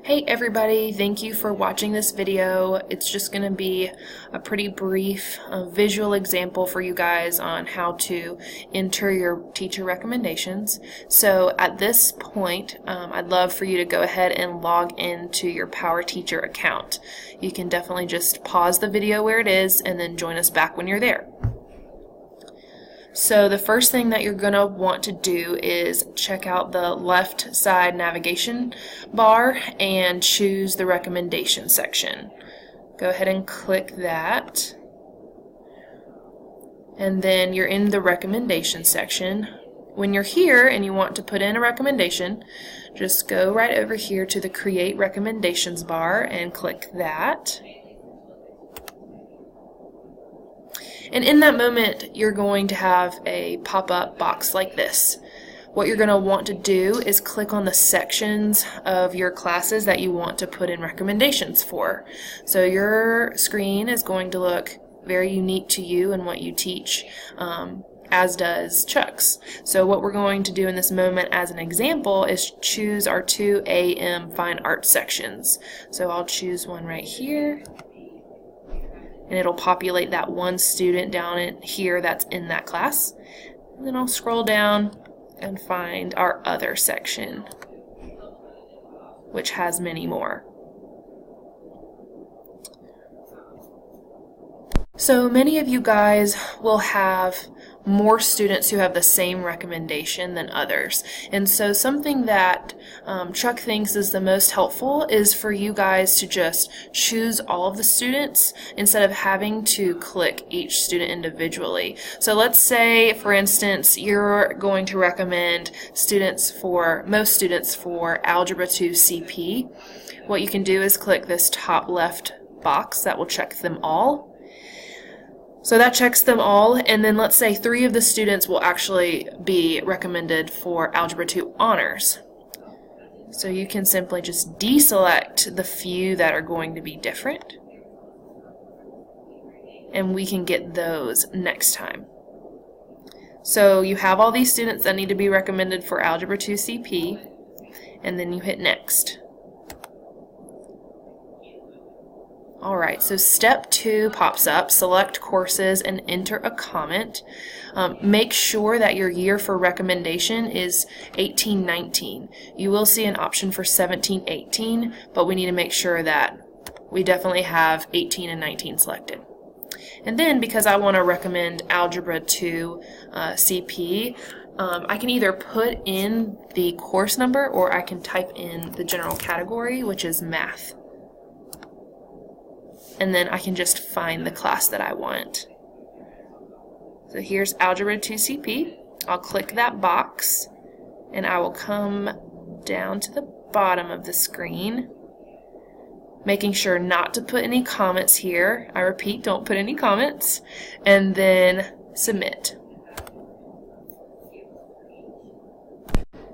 Hey everybody, thank you for watching this video. It's just going to be a pretty brief visual example for you guys on how to enter your teacher recommendations. So at this point, I'd love for you to go ahead and log into your PowerTeacher account. You can definitely just pause the video where it is and then join us back when you're there. So the first thing that you're going to want to do is check out the left side navigation bar and choose the recommendation section. Go ahead and click that. And then you're in the recommendation section. When you're here and you want to put in a recommendation, just go right over here to the Create Recommendations bar and click that. And in that moment, you're going to have a pop-up box like this. What you're going to want to do is click on the sections of your classes that you want to put in recommendations for. So your screen is going to look very unique to you and what you teach, as does Chuck's. So what we're going to do in this moment as an example is choose our 2 AM Fine Arts sections. So I'll choose one right here. And it'll populate that one student down in here that's in that class. And then I'll scroll down and find our other section, which has many more. So many of you guys will have more students who have the same recommendation than others. And so something that Chuck thinks is the most helpful is for you guys to just choose all of the students instead of having to click each student individually. So let's say, for instance, you're going to recommend most students for Algebra 2 CP. What you can do is click this top left box that will check them all. So that checks them all, and then let's say 3 of the students will actually be recommended for Algebra 2 Honors. So you can simply just deselect the few that are going to be different, and we can get those next time. So you have all these students that need to be recommended for Algebra 2 CP, and then you hit Next. Alright, so step 2 pops up, select courses and enter a comment. Make sure that your year for recommendation is 18-19. You will see an option for 17-18, but we need to make sure that we definitely have 18 and 19 selected. And then, because I want to recommend Algebra 2 CP, I can either put in the course number or I can type in the general category, which is Math. And then I can just find the class that I want. So here's Algebra 2 CP. I'll click that box and I will come down to the bottom of the screen, making sure not to put any comments here. I repeat, don't put any comments. And then Submit.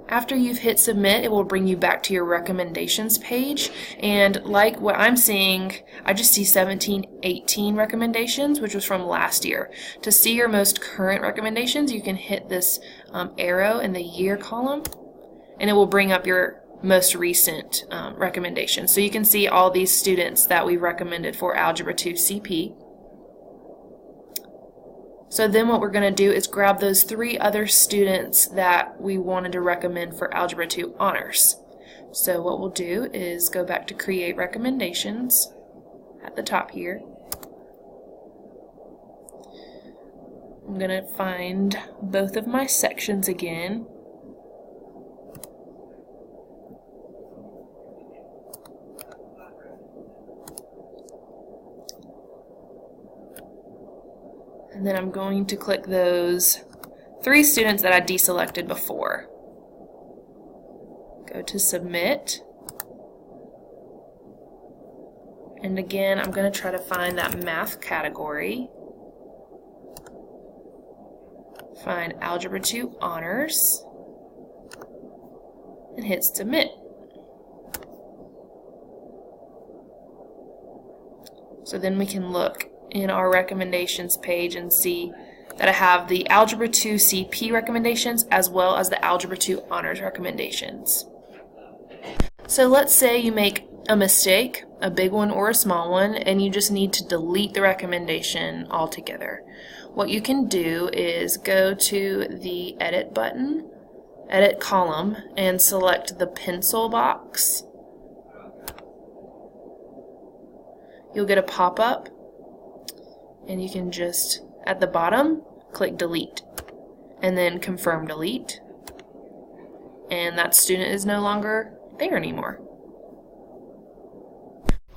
After you've hit Submit, it will bring you back to your recommendations page, and like what I'm seeing, I just see 17-18 recommendations, which was from last year. To see your most current recommendations, you can hit this arrow in the year column, and it will bring up your most recent recommendations. So you can see all these students that we recommended for Algebra 2 CP. So then what we're going to do is grab those 3 other students that we wanted to recommend for Algebra 2 Honors. So what we'll do is go back to Create Recommendations at the top here. I'm going to find both of my sections again. And then I'm going to click those 3 students that I deselected before. Go to Submit. And again, I'm going to try to find that Math category. Find Algebra 2 Honors. And hit Submit. So then we can look in our recommendations page and see that I have the Algebra 2 CP recommendations as well as the Algebra 2 Honors recommendations. So let's say you make a mistake, a big one or a small one, and you just need to delete the recommendation altogether. What you can do is go to the Edit button, Edit column, and select the pencil box. You'll get a pop-up, and you can just, at the bottom, click Delete, and then confirm delete, and that student is no longer there anymore.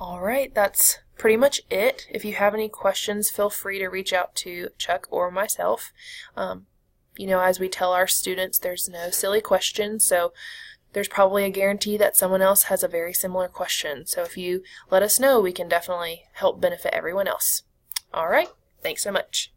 Alright, that's pretty much it. If you have any questions, feel free to reach out to Chuck or myself. As we tell our students, there's no silly questions, so there's probably a guarantee that someone else has a very similar question. So if you let us know, we can definitely help benefit everyone else. Alright, thanks so much.